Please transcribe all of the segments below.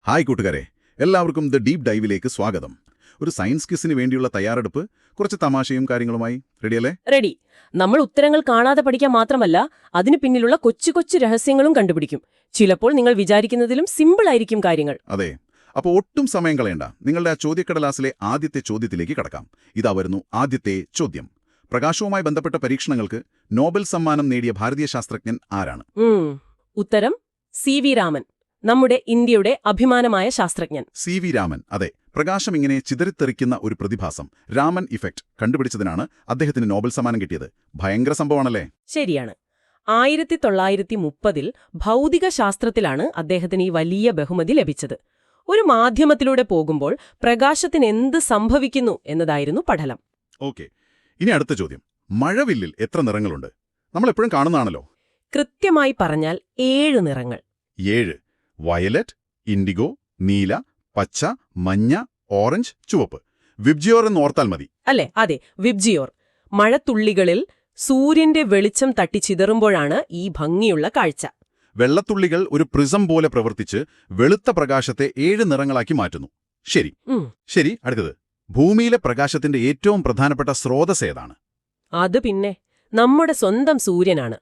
Hi കൂട്ടുകാരെ, എല്ലാവർക്കും the deep ഡൈവിലേക്ക് സ്വാഗതം. ഒരു സയൻസ് ക്വിസിന് വേണ്ടിയുള്ള തയ്യാറെടുപ്പ്, കുറച്ച് തമാശയും കാര്യങ്ങളുമായി റെഡിയല്ലേ? റെഡി. നമ്മൾ ഉത്തരങ്ങൾ കാണാതെ പഠിക്കാൻ മാത്രമല്ല, അതിനു പിന്നിലുള്ള കൊച്ചു കൊച്ചു രഹസ്യങ്ങളും കണ്ടുപിടിക്കും. ചിലപ്പോൾ നിങ്ങൾ വിചാരിക്കുന്നതിലും സിമ്പിൾ ആയിരിക്കും കാര്യങ്ങൾ. അതെ. അപ്പോൾ ഒട്ടും സമയം കളയണ്ട, നിങ്ങളുടെ ആ ചോദ്യക്കടലാസിലെ ആദ്യത്തെ ചോദ്യത്തിലേക്ക് കടക്കാം. ഇതാ വരുന്നു ആദ്യത്തെ ചോദ്യം. പ്രകാശവുമായി ബന്ധപ്പെട്ട പരീക്ഷണങ്ങൾക്ക് നോബൽ സമ്മാനം നേടിയ ഭാരതീയ ശാസ്ത്രജ്ഞൻ ആരാണ്? ഉത്തരം സി.വി. രാമൻ, നമ്മുടെ ഇന്ത്യയുടെ അഭിമാനമായ ശാസ്ത്രജ്ഞൻ. സി.വി. രാമൻ, അതെ. പ്രകാശം ഇങ്ങനെ ചിതറിത്തെറിക്കുന്ന ഒരു പ്രതിഭാസം, രാമൻ ഇഫക്റ്റ്, കണ്ടുപിടിച്ചതിനാണ് അദ്ദേഹത്തിന് നോബൽ സമ്മാനം കിട്ടിയത്. ഭയങ്കര സംഭവമാണല്ലേ? ശരിയാണ്. 1930-ൽ ഭൗതിക ശാസ്ത്രത്തിലാണ് അദ്ദേഹത്തിന് ഈ വലിയ ബഹുമതി ലഭിച്ചത്. ഒരു മാധ്യമത്തിലൂടെ പോകുമ്പോൾ പ്രകാശത്തിന് എന്ത് സംഭവിക്കുന്നു എന്നതായിരുന്നു പഠനം. ഓക്കെ, ഇനി അടുത്ത ചോദ്യം. മഴവില്ലിൽ എത്ര നിറങ്ങളുണ്ട്? നമ്മളെപ്പോഴും കാണുന്നതാണല്ലോ. കൃത്യമായി പറഞ്ഞാൽ 7 നിറങ്ങൾ. 7. വയലറ്റ്, ഇൻഡിഗോ, നീല, പച്ച, മഞ്ഞ, ഓറഞ്ച്, ചുവപ്പ്. വിബ്ജിയോർ എന്ന് ഓർത്താൽ മതി. അല്ലേ? അതെ, വിബ്ജിയോർ. മഴത്തുള്ളികളിൽ സൂര്യന്റെ വെളിച്ചം തട്ടിച്ചിതറുമ്പോഴാണ് ഈ ഭംഗിയുള്ള കാഴ്ച. വെള്ളത്തുള്ളികൾ ഒരു പ്രിസം പോലെ പ്രവർത്തിച്ച് വെളുത്ത പ്രകാശത്തെ 7 നിറങ്ങളാക്കി മാറ്റുന്നു. ശരി, അടുത്തത്. ഭൂമിയിലെ പ്രകാശത്തിന്റെ ഏറ്റവും പ്രധാനപ്പെട്ട സ്രോതസ് ഏതാണ്? അത് പിന്നെ നമ്മുടെ സ്വന്തം സൂര്യനാണ്.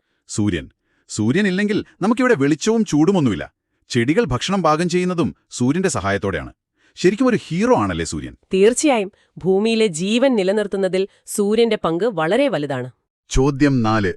സൂര്യനില്ലെങ്കിൽ നമുക്കിവിടെ വെളിച്ചവും ചൂടുമൊന്നുമില്ല. ചെടികൾ ഭക്ഷണം പാകം ചെയ്യുന്നതും സൂര്യന്റെ സഹായത്തോടെയാണ്. ശരിക്കും ഒരു ഹീറോ ആണല്ലേ സൂര്യൻ? തീർച്ചയായും. ഭൂമിയിലെ ജീവൻ നിലനിർത്തുന്നതിൽ സൂര്യന്റെ പങ്ക് വളരെ വലുതാണ്. ചോദ്യം 4.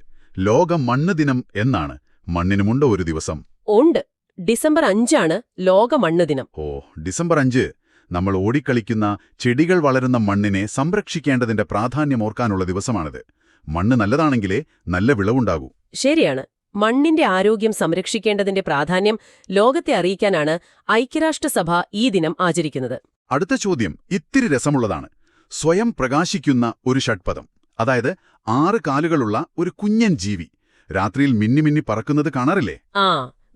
ലോക മണ്ണ് ദിനം എന്നാണ്? മണ്ണിനുമുണ്ടോ ഒരു ദിവസം? ഉണ്ട്. ഡിസംബർ 5 ലോക മണ്ണ് ദിനം. ഓ, ഡിസംബർ 5. നമ്മൾ ഓടിക്കളിക്കുന്ന, ചെടികൾ വളരുന്ന മണ്ണിനെ സംരക്ഷിക്കേണ്ടതിന്റെ പ്രാധാന്യം ഓർക്കാനുള്ള ദിവസമാണിത്. മണ്ണ് നല്ലതാണെങ്കിലേ നല്ല വിളവുണ്ടാകൂ. ശരിയാണ്. മണ്ണിന്റെ ആരോഗ്യം സംരക്ഷിക്കേണ്ടതിന്റെ പ്രാധാന്യം ലോകത്തെ അറിയിക്കാനാണ് ഐക്യരാഷ്ട്രസഭ ഈ ദിനം ആചരിക്കുന്നത്. അടുത്ത ചോദ്യം ഇത്തിരി രസമുള്ളതാണ്. സ്വയം പ്രകാശിക്കുന്ന ഒരു ഷഡ്പദം, അതായത് 6 കാലുകളുള്ള ഒരു കുഞ്ഞൻ ജീവി, രാത്രിയിൽ മിന്നിമിന്നി പറക്കുന്നത് കാണാറില്ലേ?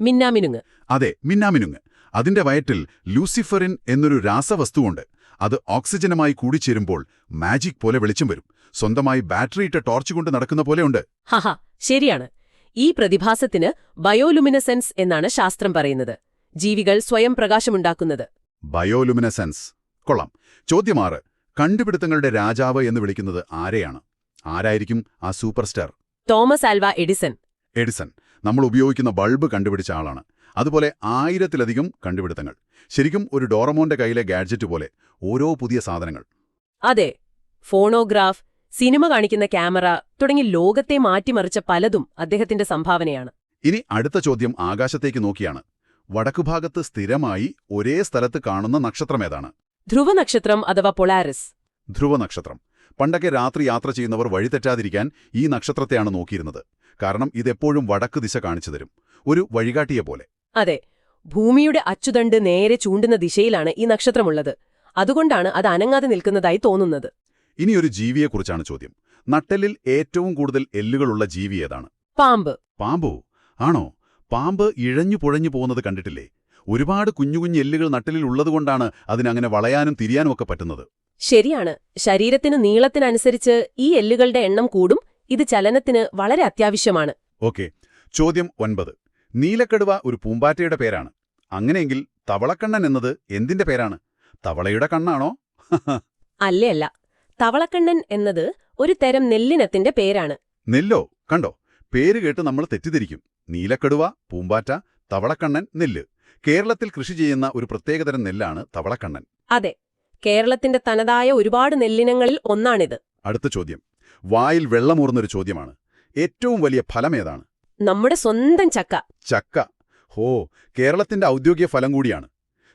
മിന്നാമിനുങ്ങ്. അതെ, മിന്നാമിനുങ്ങ്. അതിന്റെ വയറ്റിൽ ലൂസിഫറിൻ എന്നൊരു രാസവസ്തുവുണ്ട്. അത് ഓക്സിജനുമായി കൂടിച്ചേരുമ്പോൾ മാജിക് പോലെ വെളിച്ചം വരും. സ്വന്തമായി ബാറ്ററിയിട്ട ടോർച്ച് കൊണ്ട് നടക്കുന്ന പോലെയുണ്ട്. ശരിയാണ്. ഈ പ്രതിഭാസത്തിന് ബയോലുമിനസെൻസ് എന്നാണ് ശാസ്ത്രം പറയുന്നത്. ജീവികൾ സ്വയം പ്രകാശമുണ്ടാക്കുന്നത്. ബയോലുമിനസെൻസ് കൊള്ളാം. ചോദ്യം 6. കണ്ടുപിടുത്തങ്ങളുടെ രാജാവ് എന്ന് വിളിക്കുന്നത് ആരെയാണ്? ആരായിരിക്കും ആ super star? Thomas Alva Edison. Edison നമ്മൾ ഉപയോഗിക്കുന്ന ബൾബ് കണ്ടുപിടിച്ച ആളാണ്. അതുപോലെ 1000-ലധികം കണ്ടുപിടുത്തങ്ങൾ. ശരിക്കും ഒരു ഡോറമോന്റെ കയ്യിലെ ഗാഡ്ജറ്റ് പോലെ, ഓരോ പുതിയ സാധനങ്ങൾ. അതെ. ഫോണോഗ്രാഫ്, സിനിമ കാണിക്കുന്ന ക്യാമറ തുടങ്ങി ലോകത്തെ മാറ്റിമറിച്ച പലതും അദ്ദേഹത്തിന്റെ സംഭാവനയാണ്. ഇനി അടുത്ത ചോദ്യം ആകാശത്തേക്ക് നോക്കിയാണ്. വടക്കുഭാഗത്ത് സ്ഥിരമായി ഒരേ സ്ഥലത്ത് കാണുന്ന നക്ഷത്രമേതാണ്? ധ്രുവനക്ഷത്രം അഥവാ പൊളാരിസ്. ധ്രുവനക്ഷത്രം. പണ്ടൊക്കെ രാത്രി യാത്ര ചെയ്യുന്നവർ വഴിതെറ്റാതിരിക്കാൻ ഈ നക്ഷത്രത്തെയാണ് നോക്കിയിരുന്നത്. കാരണം ഇതെപ്പോഴും വടക്ക് ദിശ കാണിച്ചു തരും, ഒരു വഴികാട്ടിയെ പോലെ. അതെ, ഭൂമിയുടെ അച്ചുതണ്ട് നേരെ ചൂണ്ടുന്ന ദിശയിലാണ് ഈ നക്ഷത്രമുള്ളത്. അതുകൊണ്ടാണ് അത് അനങ്ങാതെ നിൽക്കുന്നതായി തോന്നുന്നത്. ഇനിയൊരു ജീവിയെക്കുറിച്ചാണ് ചോദ്യം. നട്ടെല്ലിൽ ഏറ്റവും കൂടുതൽ എല്ലുകളുള്ള ജീവി ഏതാണ്? പാമ്പ്. പാമ്പോ? ആണോ? പാമ്പ് ഇഴഞ്ഞു പുഴഞ്ഞു പോകുന്നത് കണ്ടിട്ടില്ലേ? ഒരുപാട് കുഞ്ഞു കുഞ്ഞു എല്ലുകൾ നട്ടെല്ലിൽ ഉള്ളതുകൊണ്ടാണ് അതിനങ്ങനെ വളയാനും തിരിയാനും ഒക്കെ പറ്റുന്നത്. ശരിയാണ്. ശരീരത്തിന് നീളത്തിനനുസരിച്ച് ഈ എല്ലുകളുടെ എണ്ണം കൂടും. ഇത് ചലനത്തിന് വളരെ അത്യാവശ്യമാണ്. ഓക്കെ. ചോദ്യം 9. നീലക്കടുവ ഒരു പൂമ്പാറ്റയുടെ പേരാണ്. അങ്ങനെയെങ്കിൽ തവളക്കണ്ണൻ എന്നത് എന്തിന്റെ പേരാണ്? തവളയുടെ കണ്ണാണോ? അല്ലേ അല്ല. തവളക്കണ്ണൻ എന്നത് ഒരു തരം നെല്ലിനത്തിന്റെ പേരാണ്. നെല്ലോ? കണ്ടോ, പേര് കേട്ട് നമ്മൾ തെറ്റിദ്ധരിക്കും. നീലക്കടുവ, പൂമ്പാറ്റ, തവളക്കണ്ണൻ, നെല്ല്. കേരളത്തിൽ കൃഷി ചെയ്യുന്ന ഒരു പ്രത്യേകതരം നെല്ലാണ് തവളക്കണ്ണൻ. അതെ, കേരളത്തിന്റെ തനതായ ഒരുപാട് നെല്ലിനങ്ങളിൽ ഒന്നാണിത്. അടുത്ത ചോദ്യം വായിൽ വെള്ളമൂർന്നൊരു ചോദ്യമാണ്. ഏറ്റവും വലിയ ഫലമേതാണ്? നമ്മുടെ സ്വന്തം ചക്ക. ചക്ക. ഹോ, കേരളത്തിന്റെ ഔദ്യോഗിക ഫലം കൂടിയാണ്.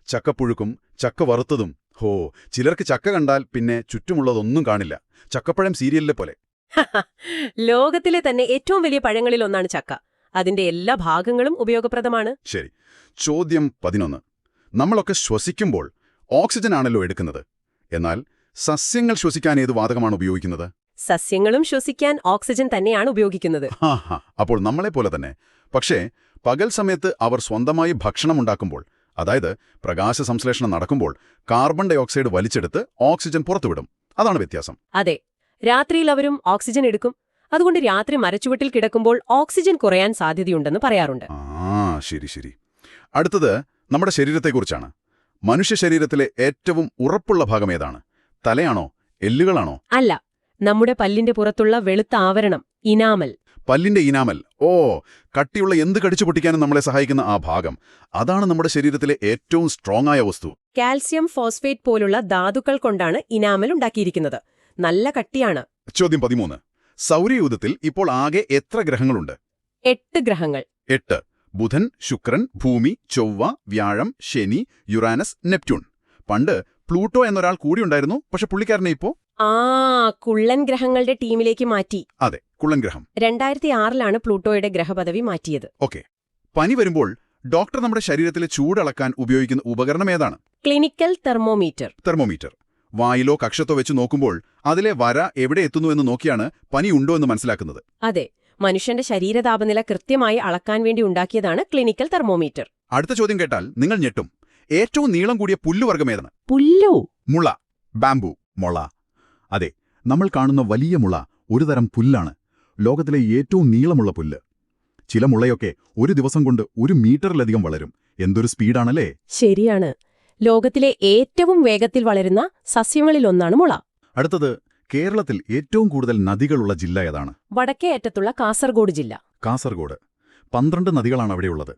ചക്കപ്പുഴുക്കും ചക്ക വറുത്തതും. ഹോ, ചിലർക്ക് ചക്ക കണ്ടാൽ പിന്നെ ചുറ്റുമുള്ളതൊന്നും കാണില്ല. ചക്കപ്പഴം സീരിയലിലെ പോലെ. ലോകത്തിലെ തന്നെ ഏറ്റവും വലിയ പഴങ്ങളിൽ ഒന്നാണ് ചക്ക. അതിന്റെ എല്ലാ ഭാഗങ്ങളും ഉപയോഗപ്രദമാണ്. ശരി. ചോദ്യം 11. നമ്മളൊക്കെ ശ്വസിക്കുമ്പോൾ ഓക്സിജൻ ആണല്ലോ എടുക്കുന്നത്. എന്നാൽ സസ്യങ്ങൾ ശ്വസിക്കാൻ ഏത് വാതകമാണ് ഉപയോഗിക്കുന്നത്? സസ്യങ്ങളും ശ്വസിക്കാൻ ഓക്സിജൻ തന്നെയാണ് ഉപയോഗിക്കുന്നത്. അപ്പോൾ നമ്മളെപ്പോലെ തന്നെ. പക്ഷേ പകൽ സമയത്ത് അവർ സ്വന്തമായി ഭക്ഷണമുണ്ടാക്കുമ്പോൾ, അതായത് പ്രകാശ സംശ്ലേഷണം നടക്കുമ്പോൾ, കാർബൺ ഡയോക്സൈഡ് വലിച്ചെടുത്ത് ഓക്സിജൻ പുറത്തുവിടും. അതാണ് വ്യത്യാസം. അതെ, രാത്രിയിൽ അവരും ഓക്സിജൻ എടുക്കും. അതുകൊണ്ട് രാത്രി മരച്ചുവട്ടിൽ കിടക്കുമ്പോൾ ഓക്സിജൻ കുറയാൻ സാധ്യതയുണ്ടെന്ന് പറയാറുണ്ട്. ശരി. അടുത്തത് നമ്മുടെ ശരീരത്തെക്കുറിച്ചാണ്. മനുഷ്യ ശരീരത്തിലെ ഏറ്റവും ഉറപ്പുള്ള ഭാഗം ഏതാണ്? തലയാണോ? എല്ലുകളാണോ? അല്ല, നമ്മുടെ പല്ലിന്റെ പുറത്തുള്ള വെളുത്ത ആവരണം, ഇനാമൽ. പല്ലിന്റെ ഇനാമൽ. ഓ, കട്ടിയുള്ള എന്ത് കടിച്ചു പൊട്ടിക്കാനും നമ്മളെ സഹായിക്കുന്ന ആ ഭാഗം. അതാണ് നമ്മുടെ ശരീരത്തിലെ ഏറ്റവും സ്ട്രോങ് ആയ വസ്തു. കാൽസ്യം ഫോസ്ഫേറ്റ് പോലുള്ള ധാതുക്കൾ കൊണ്ടാണ് ഇനാമൽ ഉണ്ടാക്കിയിരിക്കുന്നത്. നല്ല കട്ടിയാണ്. ചോദ്യം 13. സൗരയൂഥത്തിൽ ഇപ്പോൾ ആകെ എത്ര ഗ്രഹങ്ങളുണ്ട്? 8 ഗ്രഹങ്ങൾ. 8. ബുധൻ, ശുക്രൻ, ഭൂമി, ചൊവ്വ, വ്യാഴം, ശനി, യുറാനസ്, നെപ്റ്റ്യൂൺ. പണ്ട് പ്ലൂട്ടോ എന്നൊരാൾ കൂടിയുണ്ടായിരുന്നു, പക്ഷെ പുള്ളിക്കാരനെ ഇപ്പോ കുള്ളൻ ഗ്രഹങ്ങളുടെ ടീമിലേക്ക് മാറ്റി. അതെ, കുള്ളൻ ഗ്രഹം. 2006-ലാണ് പ്ലൂട്ടോയുടെ ഗ്രഹപദവി മാറ്റിയത്. ഓക്കെ. പനി വരുമ്പോൾ ഡോക്ടർ നമ്മുടെ ശരീരത്തിലെ ചൂടളക്കാൻ ഉപയോഗിക്കുന്ന ഉപകരണം ഏതാണ്? Clinical thermometer. തെർമോമീറ്റർ. വായിലോ കക്ഷത്തോ വെച്ച് നോക്കുമ്പോൾ അതിലെ വര എവിടെ എത്തുന്നുവെന്ന് നോക്കിയാണ് പനി ഉണ്ടോ എന്ന് മനസ്സിലാക്കുന്നത്. അതെ, മനുഷ്യന്റെ ശരീരതാപനില കൃത്യമായി അളക്കാൻ വേണ്ടി ഉണ്ടാക്കിയതാണ് ക്ലിനിക്കൽ തെർമോമീറ്റർ. അടുത്ത ചോദ്യം കേട്ടാൽ നിങ്ങൾ ഞെട്ടും. ഏറ്റവും നീളം കൂടിയ പുല്ലുവർഗം ഏതാണ്? പുല്ലു. മുള. ബാംബു. മുള. അതെ, നമ്മൾ കാണുന്ന വലിയ മുള ഒരുതരം പുല്ലാണ്. ലോകത്തിലെ ഏറ്റവും നീളമുള്ള പുല്ല്. ചില മുളയൊക്കെ ഒരു ദിവസം കൊണ്ട് 1 മീറ്ററിലധികം വളരും. എന്തൊരു സ്പീഡാണല്ലേ? ശരിയാണ്. ലോകത്തിലെ ഏറ്റവും വേഗത്തിൽ വളരുന്ന സസ്യങ്ങളിലൊന്നാണ് മുള. അടുത്തത്, കേരളത്തിൽ ഏറ്റവും കൂടുതൽ നദികളുള്ള ജില്ല ഏതാണ്? വടക്കേ അറ്റത്തുള്ള കാസർഗോഡ് ജില്ല. കാസർഗോഡ്. 12 നദികളാണ് അവിടെയുള്ളത്.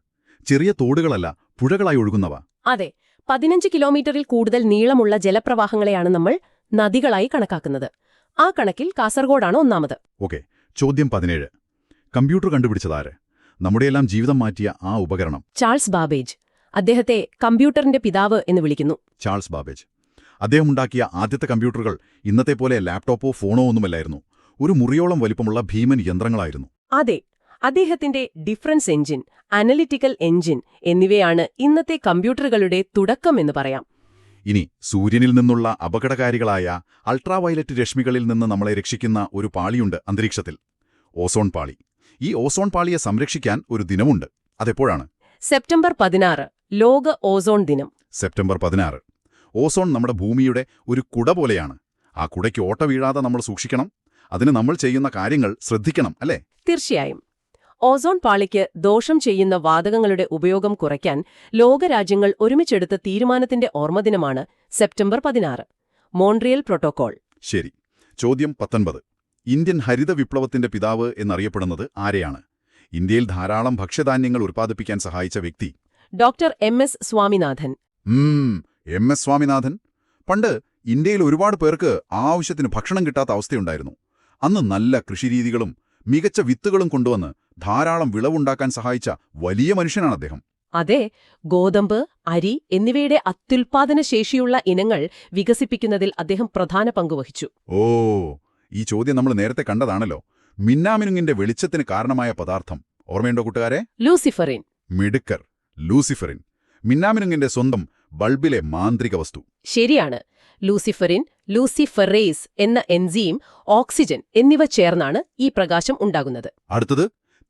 ചെറിയ തോടുകളല്ല, പുഴകളായി ഒഴുകുന്നവ. അതെ, 15 കിലോമീറ്ററിൽ കൂടുതൽ നീളമുള്ള ജലപ്രവാഹങ്ങളെയാണ് നമ്മൾ നദികളായി കണക്കാക്കുന്നത്. ആ കണക്കിൽ കാസർഗോഡാണ് ഒന്നാമത്. ഓക്കെ. ചോദ്യം 17. കമ്പ്യൂട്ടർ കണ്ടുപിടിച്ചതാര്? നമ്മുടെയെല്ലാം ജീവിതം മാറ്റിയ ആ ഉപകരണം. Charles Babbage. അദ്ദേഹത്തെ കമ്പ്യൂട്ടറിന്റെ പിതാവ് എന്ന് വിളിക്കുന്നു. Charles Babbage. അദ്ദേഹം ഉണ്ടാക്കിയ ആദ്യത്തെ കമ്പ്യൂട്ടറുകൾ ഇന്നത്തെ പോലെ ലാപ്ടോപ്പോ ഫോണോ ഒന്നുമല്ലായിരുന്നു. ഒരു മുറിയോളം വലിപ്പമുള്ള ഭീമൻ യന്ത്രങ്ങളായിരുന്നു. അതെ, അദ്ദേഹത്തിന്റെ ഡിഫറൻസ് എഞ്ചിൻ, അനലിറ്റിക്കൽ എഞ്ചിൻ എന്നിവയാണ് ഇന്നത്തെ കമ്പ്യൂട്ടറുകളുടെ തുടക്കമെന്ന് പറയാം. ഇനി സൂര്യനിൽ നിന്നുള്ള അപകടകാരികളായ അൾട്രാവയലറ്റ് രശ്മികളിൽ നിന്ന് നമ്മളെ രക്ഷിക്കുന്ന ഒരു പാളിയുണ്ട് അന്തരീക്ഷത്തിൽ. ഓസോൺ പാളി. ഈ ഓസോൺ പാളിയെ സംരക്ഷിക്കാൻ ഒരു ദിനമുണ്ട്. അതെപ്പോഴാണ്? സെപ്റ്റംബർ 16, ലോക ഓസോൺ ദിനം. സെപ്റ്റംബർ 16. ഓസോൺ നമ്മുടെ ഭൂമിയുടെ ഒരു കുട പോലെയാണ്. ആ കുടയ്ക്ക് ഓട്ട വീഴാതെ നമ്മൾ സൂക്ഷിക്കണം. അതിന് നമ്മൾ ചെയ്യുന്ന കാര്യങ്ങൾ ശ്രദ്ധിക്കണം, അല്ലേ? തീർച്ചയായും. ഓസോൺ പാളിക്ക് ദോഷം ചെയ്യുന്ന വാതകങ്ങളുടെ ഉപയോഗം കുറയ്ക്കാൻ ലോകരാജ്യങ്ങൾ ഒരുമിച്ചെടുത്ത തീരുമാനത്തിന്റെ ഓർമ്മദിനമാണ് സെപ്റ്റംബർ 16. Montreal protocol. ശരി. ചോദ്യം 19. ഇന്ത്യൻ ഹരിത വിപ്ലവത്തിന്റെ പിതാവ് എന്നറിയപ്പെടുന്നത് ആരെയാണ്? ഇന്ത്യയിൽ ധാരാളം ഭക്ഷ്യധാന്യങ്ങൾ ഉൽപ്പാദിപ്പിക്കാൻ സഹായിച്ച വ്യക്തി. Doctor MS Swaminathan. MS Swaminathan. പണ്ട് ഇന്ത്യയിൽ ഒരുപാട് പേർക്ക് ആവശ്യത്തിന് ഭക്ഷണം കിട്ടാത്ത അവസ്ഥയുണ്ടായിരുന്നു. അന്ന് നല്ല കൃഷിരീതികളും മികച്ച വിത്തുകളും കൊണ്ടുവന്ന് ധാരാളം വിളവുണ്ടാക്കാൻ സഹായിച്ച വലിയ മനുഷ്യനാണ് അദ്ദേഹം. അതെ, ഗോതമ്പ്, അരി എന്നിവയുടെ അത്യുൽപാദന ശേഷിയുള്ള ഇനങ്ങൾ വികസിപ്പിക്കുന്നതിൽ അദ്ദേഹം പ്രധാന പങ്കുവഹിച്ചു. ഓ, ഈ ചോദ്യം നമ്മൾ നേരത്തെ കണ്ടതാണല്ലോ. മിന്നാമിനുങ്ങിന്റെ വെളിച്ചത്തിന് കാരണമായ പദാർത്ഥം ഓർമ്മയുണ്ടോ കൂട്ടുകാരെ? ലൂസിഫറിൻ. മിടുക്കർ. ലൂസിഫറിൻ. മിന്നാമിനുങ്ങിന്റെ സ്വന്തം ബൾബിലെ മാന്ത്രിക വസ്തു. ശരിയാണ്. ലൂസിഫറിൻ, ലൂസിഫറേസ് എന്ന എൻസീം, ഓക്സിജൻ എന്നിവ ചേർന്നാണ് ഈ പ്രകാശം ഉണ്ടാകുന്നത്. അടുത്തത്,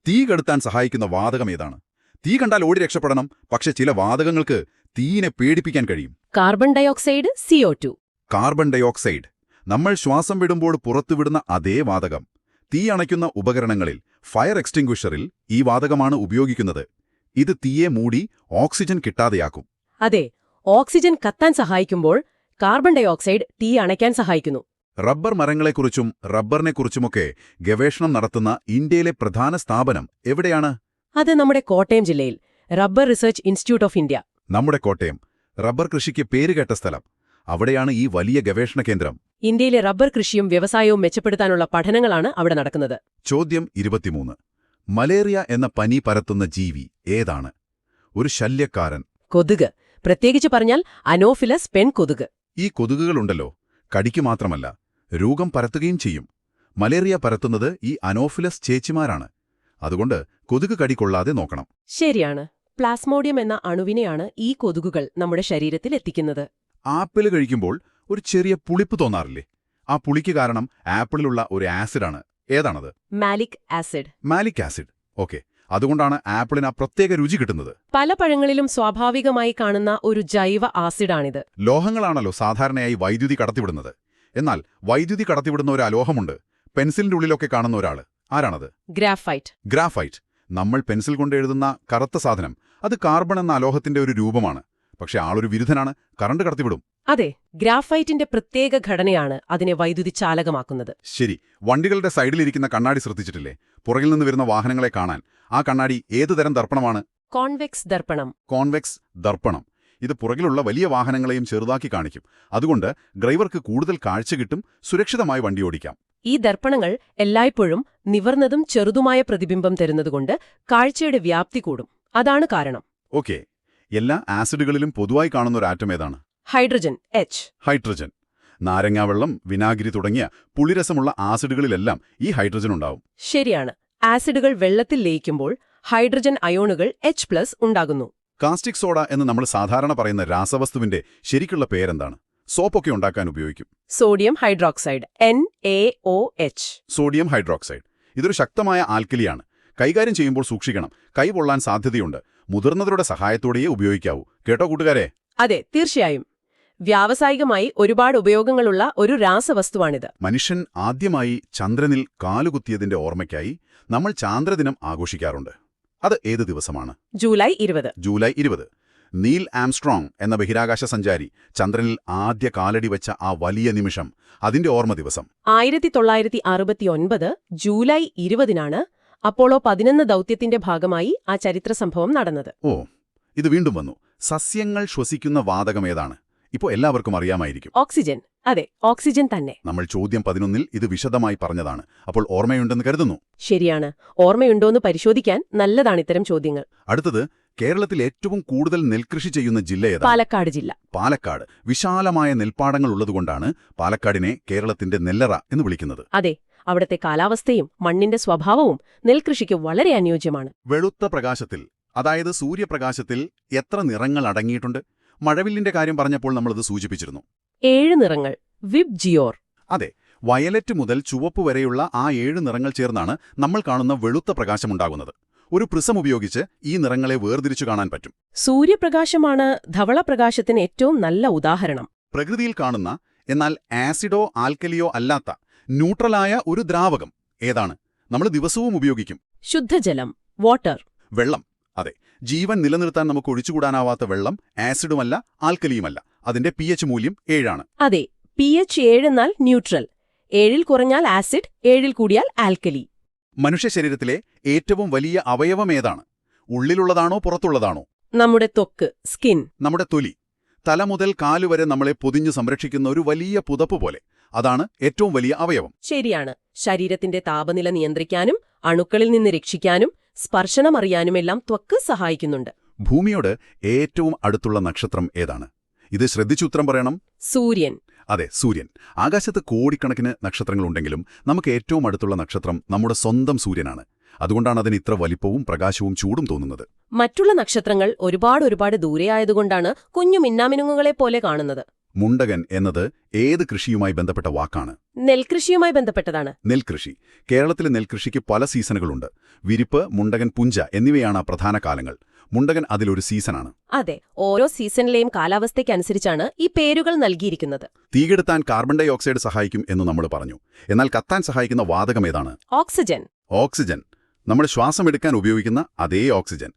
തീ കെടുത്താൻ സഹായിക്കുന്ന വാതകം ഏതാണ്? തീ കണ്ടാൽ ഓടി രക്ഷപ്പെടണം, പക്ഷെ ചില വാതകങ്ങൾക്ക് തീയിനെ പേടിപ്പിക്കാൻ കഴിയും. Carbon dioxide, CO2. Carbon dioxide. നമ്മൾ ശ്വാസം വിടുമ്പോൾ പുറത്തുവിടുന്ന അതേ വാതകം. തീ അണയ്ക്കുന്ന ഉപകരണങ്ങളിൽ, ഫയർ എക്സ്റ്റിംഗ്വിഷറിൽ ഈ വാതകമാണ് ഉപയോഗിക്കുന്നത്. ഇത് തീയെ മൂടി ഓക്സിജൻ കിട്ടാതെയാക്കും. അതെ, ഓക്സിജൻ കത്താൻ സഹായിക്കുമ്പോൾ കാർബൺ ഡയോക്സൈഡ് തീ അണയ്ക്കാൻ സഹായിക്കുന്നു. റബ്ബർ മരങ്ങളെക്കുറിച്ചും റബ്ബറിനെക്കുറിച്ചുമൊക്കെ ഗവേഷണം നടത്തുന്ന ഇന്ത്യയിലെ പ്രധാന സ്ഥാപനം എവിടെയാണ്? അത് നമ്മുടെ കോട്ടയം ജില്ലയിൽ rubber research institute of India. നമ്മുടെ കോട്ടയം. റബ്ബർ കൃഷിക്ക് പേരുകേട്ട സ്ഥലം. അവിടെയാണ് ഈ വലിയ ഗവേഷണ കേന്ദ്രം. ഇന്ത്യയിലെ റബ്ബർ കൃഷിയും വ്യവസായവും മെച്ചപ്പെടുത്താനുള്ള പഠനങ്ങളാണ് അവിടെ നടക്കുന്നത്. ചോദ്യം 23. മലേറിയ എന്ന പനി പരത്തുന്ന ജീവി ഏതാണ്? ഒരു ശല്യക്കാരൻ. കൊതുക്. പ്രത്യേകിച്ച് പറഞ്ഞാൽ അനോഫിലസ് പെൺകൊതുക്. ഈ കൊതുകുകളുണ്ടല്ലോ, കടിക്കു മാത്രമല്ല രോഗം പരത്തുകയും ചെയ്യും. മലേറിയ പരത്തുന്നത് ഈ അനോഫിലസ് ചേച്ചിമാരാണ്. അതുകൊണ്ട് കൊതുക് കടികൊള്ളാതെ നോക്കണം. ശരിയാണ്. പ്ലാസ്മോഡിയം എന്ന അണുവിനെയാണ് ഈ കൊതുകുകൾ നമ്മുടെ ശരീരത്തിൽ എത്തിക്കുന്നത്. ആപ്പിൾ കഴിക്കുമ്പോൾ ഒരു ചെറിയ പുളിപ്പ് തോന്നാറില്ലേ? ആ പുളിക്ക് കാരണം ആപ്പിളിലുള്ള ഒരു ആസിഡാണ്. ഏതാണത്? Malic acid. Malic acid. Okay. അതുകൊണ്ടാണ് ആപ്പിളിന് ആ പ്രത്യേക രുചി കിട്ടുന്നത്. പല പഴങ്ങളിലും സ്വാഭാവികമായി കാണുന്ന ഒരു ജൈവ ആസിഡാണിത്. ലോഹങ്ങളാണല്ലോ സാധാരണയായി വൈദ്യുതി കടത്തിവിടുന്നത്. എന്നാൽ വൈദ്യുതി കടത്തിവിടുന്ന ഒരു അലോഹമുണ്ട്. പെൻസിലിന്റെ ഉള്ളിലൊക്കെ കാണുന്ന ഒരാള്. ആരാണത്? ഗ്രാഫൈറ്റ്. ഗ്രാഫൈറ്റ്. നമ്മൾ പെൻസിൽ കൊണ്ട് എഴുതുന്ന കറുത്ത സാധനം, അത് കാർബൺ എന്ന അലോഹത്തിന്റെ ഒരു രൂപമാണ്. പക്ഷെ ആളൊരു വിരുദ്ധനാണ്, കറണ്ട് കടത്തിവിടും. അതെ, ഗ്രാഫൈറ്റിന്റെ പ്രത്യേക ഘടനയാണ് അതിനെ വൈദ്യുതി ചാലകമാക്കുന്നത്. ശരി, വണ്ടികളുടെ സൈഡിലിരിക്കുന്ന കണ്ണാടി ശ്രദ്ധിച്ചിട്ടില്ലേ? പുറകിൽ നിന്ന് വരുന്ന വാഹനങ്ങളെ കാണാൻ ആ കണ്ണാടി ഏതു തരം ദർപ്പണമാണ്? കോൺവെക്സ് ദർപ്പണം. കോൺവെക്സ് ദർപ്പണം. ഇത് പുറകിലുള്ള വലിയ വാഹനങ്ങളെയും ചെറുതാക്കി കാണിക്കും. അതുകൊണ്ട് ഡ്രൈവർക്ക് കൂടുതൽ കാഴ്ച കിട്ടും, സുരക്ഷിതമായി വണ്ടി ഓടിക്കാം. ഈ ദർപ്പണങ്ങൾ എല്ലായ്പ്പോഴും നിവർന്നതും ചെറുതുമായ പ്രതിബിംബം തരുന്നതുകൊണ്ട് കാഴ്ചയുടെ വ്യാപ്തി കൂടും. അതാണ് കാരണം. ഓക്കെ, എല്ലാ ആസിഡുകളിലും പൊതുവായി കാണുന്ന ഒരു ആറ്റം ഏതാണ്? Hydrogen, H. ഹൈഡ്രജൻ. നാരങ്ങാവെള്ളം, വിനാഗിരി തുടങ്ങിയ പുളിരസമുള്ള ആസിഡുകളിലെല്ലാം ഈ ഹൈഡ്രജൻ ഉണ്ടാവും. ശരിയാണ്. ആസിഡുകൾ വെള്ളത്തിൽ ലയിക്കുമ്പോൾ ഹൈഡ്രജൻ അയോണുകൾ H+ ഉണ്ടാകുന്നു. കാസ്റ്റിക് സോഡ എന്ന് നമ്മൾ സാധാരണ പറയുന്ന രാസവസ്തുവിന്റെ ശരിക്കുള്ള പേരെന്താണ്? സോപ്പൊക്കെ ഉണ്ടാക്കാൻ ഉപയോഗിക്കും. Sodium hydroxide, NaOH. Sodium hydroxide. ഇതൊരു ശക്തമായ ആൽക്കലിയാണ്. കൈകാര്യം ചെയ്യുമ്പോൾ സൂക്ഷിക്കണം, കൈ പൊള്ളാൻ സാധ്യതയുണ്ട്. മുതിർന്നവരുടെ സഹായത്തോടെയേ ഉപയോഗിക്കാവൂ. കേട്ടോ കൂട്ടുകാരെ? അതെ, തീർച്ചയായും. വ്യാവസായികമായി ഒരുപാട് ഉപയോഗങ്ങളുള്ള ഒരു രാസവസ്തുവാണിത്. മനുഷ്യൻ ആദ്യമായി ചന്ദ്രനിൽ കാലുകുത്തിയതിന്റെ ഓർമ്മയ്ക്കായി നമ്മൾ ചാന്ദ്രദിനം ആഘോഷിക്കാറുണ്ട്. അത് ഏത് ദിവസമാണ്? ജൂലൈ 20. ജൂലൈ 20. നീൽ ആംസ്ട്രോങ് എന്ന ബഹിരാകാശ സഞ്ചാരി ചന്ദ്രനിൽ ആദ്യ കാലടി വെച്ച ആ വലിയ നിമിഷം, അതിന്റെ ഓർമ്മ ദിവസം. 1969 ജൂലൈ 20-നാണ് അപ്പോളോ 11 ദൗത്യത്തിന്റെ ഭാഗമായി ആ ചരിത്ര സംഭവം നടന്നത്. ഓ, ഇത് വീണ്ടും വന്നു. സസ്യങ്ങൾ ശ്വസിക്കുന്ന വാതകമേതാണ്? ഇപ്പോൾ എല്ലാവർക്കും അറിയാമായിരിക്കും. ഓക്സിജൻ. അതെ, ഓക്സിജൻ തന്നെ. നമ്മൾ ചോദ്യം 11-ൽ ഇത് വിശദമായി പറഞ്ഞതാണ്. അപ്പോൾ ഓർമ്മയുണ്ടെന്ന് കരുതുന്നു. ശരിയാണ്. ഓർമ്മയുണ്ടോന്ന് പരിശോധിക്കാൻ നല്ലതാണ് ഇത്തരം ചോദ്യങ്ങൾ. അടുത്തത്, കേരളത്തിൽ ഏറ്റവും കൂടുതൽ നെൽകൃഷി ചെയ്യുന്ന ജില്ല ഏതാണ്? പാലക്കാട് ജില്ല. പാലക്കാട്. വിശാലമായ നെൽപ്പാടങ്ങൾ ഉള്ളതുകൊണ്ടാണ് പാലക്കാടിനെ കേരളത്തിന്റെ നെല്ലറ എന്ന് വിളിക്കുന്നത്. അതെ, അവിടത്തെ കാലാവസ്ഥയും മണ്ണിന്റെ സ്വഭാവവും നെൽകൃഷിക്ക് വളരെ അനുയോജ്യമാണ്. വെളുത്ത പ്രകാശത്തിൽ, അതായത് സൂര്യപ്രകാശത്തിൽ എത്ര നിറങ്ങൾ അടങ്ങിയിട്ടുണ്ട്? മഴവില്ലിന്റെ കാര്യം പറഞ്ഞപ്പോൾ നമ്മളത് സൂചിപ്പിച്ചിരുന്നു. 7 നിറങ്ങൾ. വിബ് ജിയോർ. അതെ, വയലറ്റ് മുതൽ ചുവപ്പ് വരെയുള്ള ആ 7 നിറങ്ങൾ ചേർന്നാണ് നമ്മൾ കാണുന്ന വെളുത്ത പ്രകാശമുണ്ടാകുന്നത്. ഒരു പ്രിസം ഉപയോഗിച്ച് ഈ നിറങ്ങളെ വേർതിരിച്ചു കാണാൻ പറ്റും. സൂര്യപ്രകാശമാണ് ധവളപ്രകാശത്തിന് ഏറ്റവും നല്ല ഉദാഹരണം. പ്രകൃതിയിൽ കാണുന്ന, എന്നാൽ ആസിഡോ ആൽക്കലിയോ അല്ലാത്ത ന്യൂട്രലായ ഒരു ദ്രാവകം ഏതാണ്? നമ്മൾ ദിവസവും ഉപയോഗിക്കും. ശുദ്ധജലം, വാട്ടർ. വെള്ളം. അതെ, ജീവൻ നിലനിർത്താൻ നമുക്ക് ഒഴിച്ചുകൂടാനാവാത്ത വെള്ളം ആസിഡുമല്ല ആൽക്കലിയുമല്ല. അതിന്റെ pH മൂല്യം 7 ആണ്. അതെ, pH 7 എന്നാൽ ന്യൂട്രൽ. 7-ൽ കുറഞ്ഞാൽ ആസിഡ്, 7-ൽ കൂടിയാൽ ആൽക്കലി. മനുഷ്യ ശരീരത്തിലെ ഏറ്റവും വലിയ അവയവം ഏതാണ്? ഉള്ളിലുള്ളതാണോ പുറത്തുള്ളതാണോ? നമ്മുടെ ത്വക്ക്, സ്കിൻ. നമ്മുടെ തൊലി. തല മുതൽ കാലുവരെ നമ്മളെ പൊതിഞ്ഞു സംരക്ഷിക്കുന്ന ഒരു വലിയ പുതപ്പ് പോലെ. അതാണ് ഏറ്റവും വലിയ അവയവം. ശരിയാണ്. ശരീരത്തിന്റെ താപനില നിയന്ത്രിക്കാനും അണുക്കളിൽ നിന്ന് രക്ഷിക്കാനും സ്പർശനമറിയാനുമെല്ലാം ത്വക്ക് സഹായിക്കുന്നുണ്ട്. ഭൂമിയോട് ഏറ്റവും അടുത്തുള്ള നക്ഷത്രം ഏതാണ്? ഇത് ശ്രദ്ധിച്ചു ഉത്തരം പറയണം. സൂര്യൻ. അതെ, സൂര്യൻ. ആകാശത്ത് കോടിക്കണക്കിന് നക്ഷത്രങ്ങളുണ്ടെങ്കിലും നമുക്ക് ഏറ്റവും അടുത്തുള്ള നക്ഷത്രം നമ്മുടെ സ്വന്തം സൂര്യനാണ്. അതുകൊണ്ടാണ് അതിന് ഇത്ര വലിപ്പവും പ്രകാശവും ചൂടും തോന്നുന്നത്. മറ്റുള്ള നക്ഷത്രങ്ങൾ ഒരുപാട് ദൂരെയായതുകൊണ്ടാണ് കുഞ്ഞു മിന്നാമിനുങ്ങുകളെപ്പോലെ കാണുന്നത്. മുണ്ടകൻ എന്നത് ഏത് കൃഷിയുമായി ബന്ധപ്പെട്ട വാക്കാണ്? നെൽകൃഷിയുമായി ബന്ധപ്പെട്ടതാണ്. നെൽകൃഷി. കേരളത്തിലെ നെൽകൃഷിക്ക് പല സീസണുകളുണ്ട്. വിരിപ്പ്, മുണ്ടകൻ, പുഞ്ച എന്നിവയാണ് പ്രധാന കാലങ്ങൾ. മുണ്ടകൻ അതിലൊരു സീസണാണ്. അതെ, ഓരോ സീസണിലെയും കാലാവസ്ഥയ്ക്കനുസരിച്ചാണ് ഈ പേരുകൾ നൽകിയിരിക്കുന്നത്. തീകെടുത്താൻ കാർബൺ ഡൈ ഓക്സൈഡ് സഹായിക്കും എന്ന് നമ്മൾ പറഞ്ഞു. എന്നാൽ കത്താൻ സഹായിക്കുന്ന വാതകം ഏതാണ്? ഓക്സിജൻ. ഓക്സിജൻ. നമ്മൾ ശ്വാസമെടുക്കാൻ ഉപയോഗിക്കുന്ന അതേ ഓക്സിജൻ.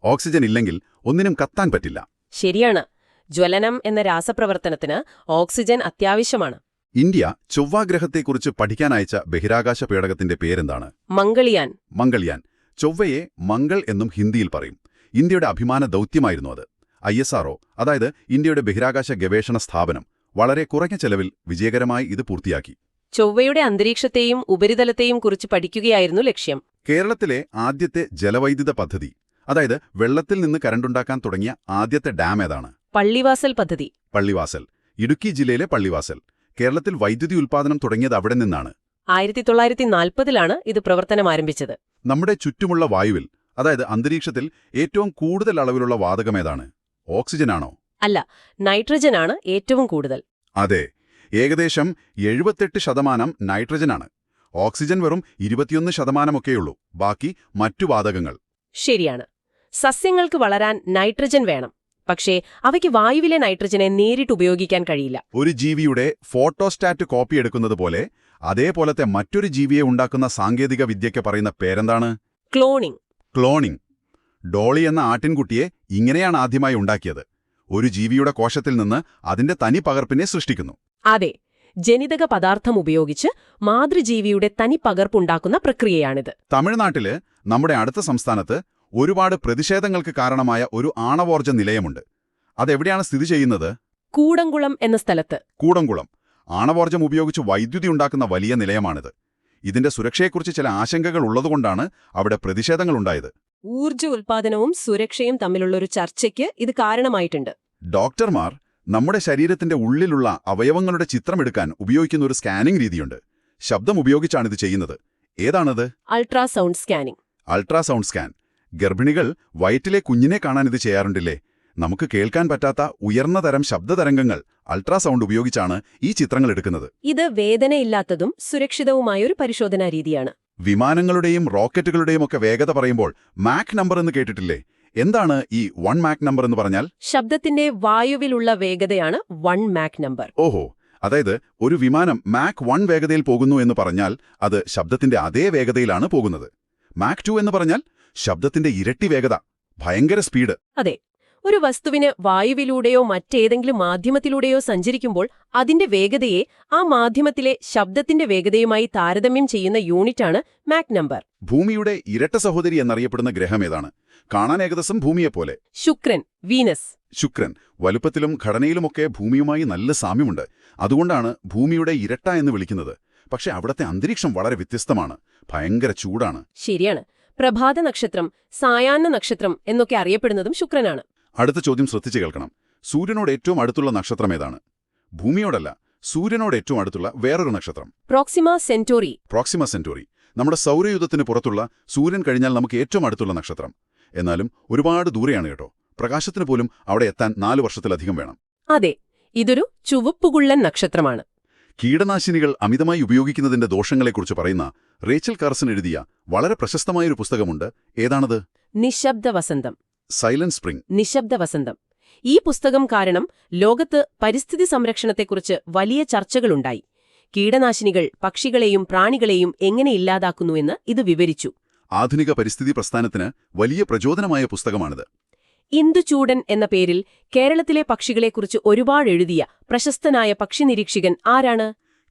ഓക്സിജൻ ഇല്ലെങ്കിൽ ഒന്നിനും കത്താൻ പറ്റില്ല. ശരിയാണ്. ജ്വലനം എന്ന രാസപ്രവർത്തനത്തിന് ഓക്സിജൻ അത്യാവശ്യമാണ്. ഇന്ത്യ ചൊവ്വാഗ്രഹത്തെക്കുറിച്ച് പഠിക്കാനയച്ച ബഹിരാകാശ പേടകത്തിന്റെ പേരെന്താണ്? മംഗൾയാൻ. മംഗൾയാൻ. ചൊവ്വയെ മംഗൾ എന്നും ഹിന്ദിയിൽ പറയും. ഇന്ത്യയുടെ അഭിമാന ദൗത്യമായിരുന്നു അത്. ISRO, അതായത് ഇന്ത്യയുടെ ബഹിരാകാശ ഗവേഷണ സ്ഥാപനം, വളരെ കുറഞ്ഞ ചെലവിൽ വിജയകരമായി ഇത് പൂർത്തിയാക്കി. ചൊവ്വയുടെ അന്തരീക്ഷത്തെയും ഉപരിതലത്തെയും കുറിച്ച് പഠിക്കുകയായിരുന്നു ലക്ഷ്യം. കേരളത്തിലെ ആദ്യത്തെ ജലവൈദ്യുത പദ്ധതി, അതായത് വെള്ളത്തിൽ നിന്ന് കരണ്ടുണ്ടാക്കാൻ തുടങ്ങിയ ആദ്യത്തെ ഡാം ഏതാണ്? പള്ളിവാസൽ പദ്ധതി. പള്ളിവാസൽ. ഇടുക്കി ജില്ലയിലെ പള്ളിവാസൽ. കേരളത്തിൽ വൈദ്യുതി ഉൽപ്പാദനം തുടങ്ങിയത് അവിടെ നിന്നാണ്. 1940-ലാണ് ഇത് പ്രവർത്തനം ആരംഭിച്ചത്. നമ്മുടെ ചുറ്റുമുള്ള വായുവിൽ, അതായത് അന്തരീക്ഷത്തിൽ ഏറ്റവും കൂടുതൽ അളവിലുള്ള വാതകമേതാണ്? ഓക്സിജനാണോ? അല്ല, നൈട്രജനാണ് ഏറ്റവും കൂടുതൽ. അതെ, ഏകദേശം 78% നൈട്രജനാണ്. ഓക്സിജൻ വെറും 21%ഒക്കെയുള്ളൂ. ബാക്കി മറ്റു വാതകങ്ങൾ. ശരിയാണ്. സസ്യങ്ങൾക്ക് വളരാൻ നൈട്രജൻ വേണം. പക്ഷേ അവയ്ക്ക് വായുവിലെ നൈട്രജനെ നേരിട്ട് ഉപയോഗിക്കാൻ കഴിയില്ല. ഒരു ജീവിയുടെ ഫോട്ടോസ്റ്റാറ്റ് കോപ്പിയെടുക്കുന്നത് പോലെ അതേപോലത്തെ മറ്റൊരു ജീവിയെ ഉണ്ടാക്കുന്ന സാങ്കേതിക വിദ്യയ്ക്ക് പറയുന്ന പേരെന്താണ്? ക്ലോണിംഗ്. ക്ലോണിംഗ്. ഡോളി എന്ന ആട്ടിൻകുട്ടിയെ ഇങ്ങനെയാണ് ആദ്യമായി ഉണ്ടാക്കിയത്. ഒരു ജീവിയുടെ കോശത്തിൽ നിന്ന് അതിന്റെ തനി പകർപ്പിനെ സൃഷ്ടിക്കുന്നു. അതെ, ജനിതക പദാർത്ഥം ഉപയോഗിച്ച് മാതൃജീവിയുടെ തനി പകർപ്പുണ്ടാക്കുന്ന പ്രക്രിയയാണിത്. തമിഴ്നാട്ടില്, നമ്മുടെ അടുത്ത സംസ്ഥാനത്ത്, ഒരുപാട് പ്രതിഷേധങ്ങൾക്ക് കാരണമായ ഒരു ആണവോർജ്ജ നിലയമുണ്ട്. അതെവിടെയാണ് സ്ഥിതി ചെയ്യുന്നത്? കൂടംകുളം എന്ന സ്ഥലത്ത്. കൂടംകുളം ആണവോർജ്ജം ഉപയോഗിച്ച് വൈദ്യുതി ഉണ്ടാക്കുന്ന വലിയ നിലയമാണിത്. ഇതിന്റെ സുരക്ഷയെക്കുറിച്ച് ചില ആശങ്കകൾ ഉള്ളതുകൊണ്ടാണ് അവിടെ പ്രതിഷേധങ്ങളുണ്ടായത്. ഊർജ്ജ ഉൽപ്പാദനവും സുരക്ഷയും തമ്മിലുള്ളൊരു ചർച്ചയ്ക്ക് ഇത് കാരണമായിട്ടുണ്ട്. ഡോക്ടർമാർ നമ്മുടെ ശരീരത്തിന്റെ ഉള്ളിലുള്ള അവയവങ്ങളുടെ ചിത്രമെടുക്കാൻ ഉപയോഗിക്കുന്ന ഒരു സ്കാനിംഗ് രീതിയുണ്ട്. ശബ്ദം ഉപയോഗിച്ചാണിത് ചെയ്യുന്നത്. ഏതാണത്? Ultrasound scanning. Ultrasound scan. ഗർഭിണികൾ വയറ്റിലെ കുഞ്ഞിനെ കാണാൻ ഇത് ചെയ്യാറുണ്ടില്ലേ? നമുക്ക് കേൾക്കാൻ പറ്റാത്ത ഉയർന്ന തരം ശബ്ദതരംഗങ്ങൾ അൾട്രാസൗണ്ട് ഉപയോഗിച്ചാണ് ഈ ചിത്രങ്ങൾ എടുക്കുന്നത്. ഇത് വേദനയില്ലാത്തതും സുരക്ഷിതവുമായൊരു പരിശോധനാ രീതിയാണ്. വിമാനങ്ങളുടെയും റോക്കറ്റുകളുടെയും ഒക്കെ വേഗത പറയുമ്പോൾ മാക് നമ്പർ എന്ന് കേട്ടിട്ടില്ലേ? എന്താണ് ഈ 1 മാക് നമ്പർ എന്ന് പറഞ്ഞാൽ? ശബ്ദത്തിന്റെ വായുവിലുള്ള വേഗതയാണ് 1 മാക് നമ്പർ. ഓഹോ, അതായത് ഒരു വിമാനം മാക് 1 വേഗതയിൽ പോകുന്നു എന്ന് പറഞ്ഞാൽ അത് ശബ്ദത്തിന്റെ അതേ വേഗതയിലാണ് പോകുന്നത്. മാക് 2 എന്ന് പറഞ്ഞാൽ ശബ്ദത്തിന്റെ ഇരട്ടി വേഗത, ഭയങ്കര സ്പീഡ്. അതെ, ഒരു വസ്തുവിന് വായുവിലൂടെയോ മറ്റേതെങ്കിലും മാധ്യമത്തിലൂടെയോ സഞ്ചരിക്കുമ്പോൾ അതിന്റെ വേഗതയെ ആ മാധ്യമത്തിലെ ശബ്ദത്തിന്റെ വേഗതയുമായി താരതമ്യം ചെയ്യുന്ന യൂണിറ്റാണ് മാക് നമ്പർ. ഭൂമിയുടെ ഇരട്ട സഹോദരി എന്നറിയപ്പെടുന്ന ഗ്രഹം ഏതാണ്? കാണാൻ ഏകദേശം ഭൂമിയെപ്പോലെ. ശുക്രൻ, വീനസ്. ശുക്രൻ വലുപ്പത്തിലും ഘടനയിലുമൊക്കെ ഭൂമിയുമായി നല്ല സാമ്യമുണ്ട്. അതുകൊണ്ടാണ് ഭൂമിയുടെ ഇരട്ട എന്ന് വിളിക്കുന്നത്. പക്ഷെ അവിടത്തെ അന്തരീക്ഷം വളരെ വ്യത്യസ്തമാണ്. ഭയങ്കര ചൂടാണ്. ശരിയാണ്. പ്രഭാത നക്ഷത്രം, സായാഹ്ന നക്ഷത്രം എന്നൊക്കെ അറിയപ്പെടുന്നതും ശുക്രനാണ്. അടുത്ത ചോദ്യം ശ്രദ്ധിച്ചു കേൾക്കണം. സൂര്യനോട് ഏറ്റവും അടുത്തുള്ള നക്ഷത്രം ഏതാണ്? ഭൂമിയോടല്ല, സൂര്യനോട് ഏറ്റവും അടുത്തുള്ള വേറൊരു നക്ഷത്രം. Proxima Centauri. പ്രോക്സിമ സെന്റോറി നമ്മുടെ സൗരയൂഥത്തിന് പുറത്തുള്ള സൂര്യൻ കഴിഞ്ഞാൽ നമുക്ക് ഏറ്റവും അടുത്തുള്ള നക്ഷത്രം. എന്നാലും ഒരുപാട് ദൂരെയാണ് കേട്ടോ. പ്രകാശത്തിന് പോലും അവിടെ എത്താൻ 4 വർഷത്തിലധികം വേണം. അതെ, ഇതൊരു ചുവപ്പുകുള്ളൻ നക്ഷത്രമാണ്. കീടനാശിനികൾ അമിതമായി ഉപയോഗിക്കുന്നതിന്റെ ദോഷങ്ങളെക്കുറിച്ച് പറയുന്ന റേച്ചൽ കാർസൺ എഴുതിയ വളരെ പ്രശസ്തമായൊരു പുസ്തകമുണ്ട്. ഏതാണത്? നിശബ്ദ വസന്തം. Silent spring. നിശബ്ദ വസന്തം. ഈ പുസ്തകം കാരണം ലോകത്ത് പരിസ്ഥിതി സംരക്ഷണത്തെക്കുറിച്ച് വലിയ ചർച്ചകളുണ്ടായി. കീടനാശിനികൾ പക്ഷികളെയും പ്രാണികളെയും എങ്ങനെ ഇല്ലാതാക്കുന്നുവെന്ന് ഇത് വിവരിച്ചു. ആധുനിക പരിസ്ഥിതി പ്രസ്ഥാനത്തിന് വലിയ പ്രചോദനമായ പുസ്തകമാണിത്. ഇന്ദുചൂടൻ എന്ന പേരിൽ കേരളത്തിലെ പക്ഷികളെക്കുറിച്ച് ഒരുപാട് എഴുതിയ പ്രശസ്തനായ പക്ഷി നിരീക്ഷകൻ ആരാണ്?